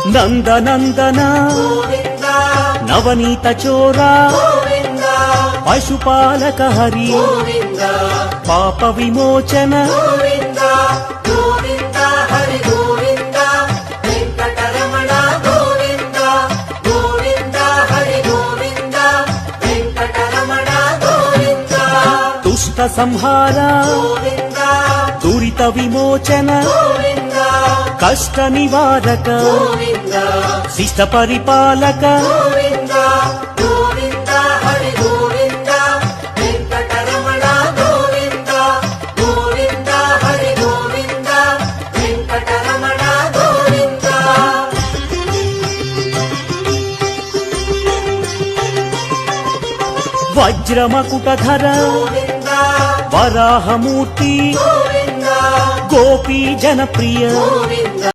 నందనందన నవనీత చోరా పశుపాలక హరి పాప విమోచన దుష్ట సంహార దురిత విమోచన కష్ట నివారక శిష్ట పరిపాలక వజ్రమకుటధర వరాహమూర్తి గోపీ జనప్రియ